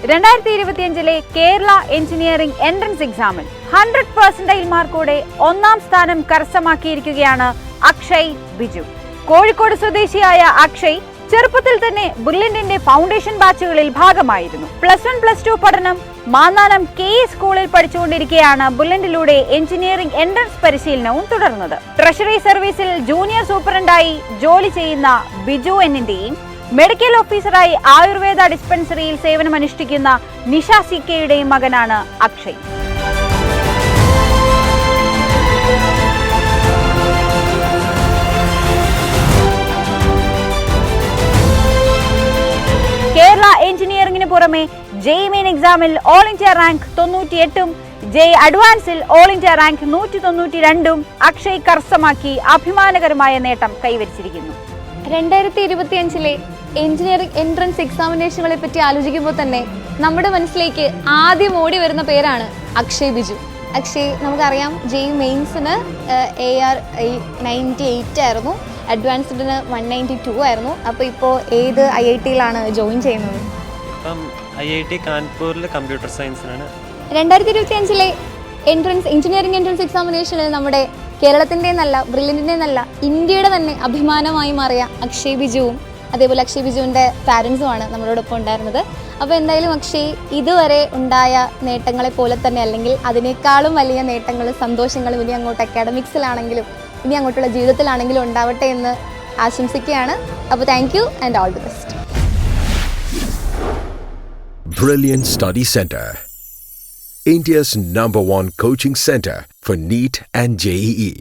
2025 Kerala engineering entrance എക്സാമിൽ 100% മാർക്കോടെ ഒന്നാം സ്ഥാനം കരസ്ഥമാക്കിയിരിക്കുകയാണ് അക്ഷയ് ബിജു. കോഴിക്കോട് സ്വദേശിയായ അക്ഷയ് ചെറുപ്പത്തിൽ തന്നെ ബ്രില്യന്റിന്റെ ഫൗണ്ടേഷൻ ബാച്ചുകളിൽ ഭാഗമായിരുന്നു. +1, +2 പഠനം മാന്നാനം KE സ്കൂളിൽ പഠിച്ചുകൊണ്ടിരിക്കെയാണ് ബ്രില്യന്റിലൂടെ എഞ്ചിനീയറിംഗ് എൻട്രൻസ് പരിശീലനവും തുടർന്നത്. ട്രഷറി സർവീസിൽ ജൂനിയർ സൂപ്രണ്ടായി ജോലി ചെയ്യുന്ന ബിജു എന്നിന്റെയും മെഡിക്കൽ ഓഫീസറായി ആയുർവേദ ഡിസ്പെൻസറിയിൽ സേവനമനുഷ്ഠിക്കുന്ന നിഷ CK യുടെയും മകനാണ് അക്ഷയ്. കേരള എഞ്ചിനീയറിംഗിന് പുറമെ JEE മെയിൻ എക്സാമിൽ ഓൾ ഇന്ത്യ റാങ്ക് 98ഉം JEE അഡ്വാൻസിൽ ഓൾ ഇന്ത്യ റാങ്ക് 192ഉം അക്ഷയ് കരസ്ഥമാക്കി അഭിമാനകരമായ നേട്ടം കൈവരിച്ചിരിക്കുന്നു. 2025 എഞ്ചിനീയറിംഗ് എൻട്രൻസ് എക്സാമിനേഷനുകളെ പറ്റി ആലോചിക്കുമ്പോൾ തന്നെ നമ്മുടെ മനസ്സിലേക്ക് ആദ്യം ഓടി വരുന്ന പേരാണ് അക്ഷയ് ബിജു. അക്ഷയ് നമുക്കറിയാം JEE മെയിൻസിന് AR 98 ആയിരുന്നു, അഡ്വാൻസ്ഡിന് 192 ആയിരുന്നു. അപ്പോൾ ഇപ്പോൾ ഏത് IIT-യിലാണ് ജോയിൻ ചെയ്യുന്നത്? IIT കാൺപൂരിൽ കമ്പ്യൂട്ടർ സയൻസിനാണ്. 2025 എഞ്ചിനീയറിംഗ് എൻട്രൻസ് എക്സാമിനേഷനിൽ നമ്മുടെ കേരളത്തിൻ്റെ നല്ല ബ്രില്യൻറ്റിൻ്റെ നല്ല ഇന്ത്യയുടെ തന്നെ അഭിമാനമായി മാറിയ അക്ഷയ് ബിജുവും അതേപോലെ അക്ഷയ് ബിജുവിൻ്റെ പാരൻസുമാണ് നമ്മളോടൊപ്പം ഉണ്ടായിരുന്നത്. അപ്പോൾ എന്തായാലും അക്ഷയ് ഇതുവരെ ഉണ്ടായ നേട്ടങ്ങളെ പോലെ തന്നെ അല്ലെങ്കിൽ അതിനേക്കാളും വലിയ നേട്ടങ്ങളും സന്തോഷങ്ങളും ഇനി അങ്ങോട്ട് അക്കാഡമിക്സിലാണെങ്കിലും ഇനി അങ്ങോട്ടുള്ള ജീവിതത്തിലാണെങ്കിലും ഉണ്ടാവട്ടെ എന്ന് ആശംസിക്കുകയാണ്. അപ്പോൾ thank you and all the best. Brilliant Study Center, India's #1 coaching center for NEET and JEE.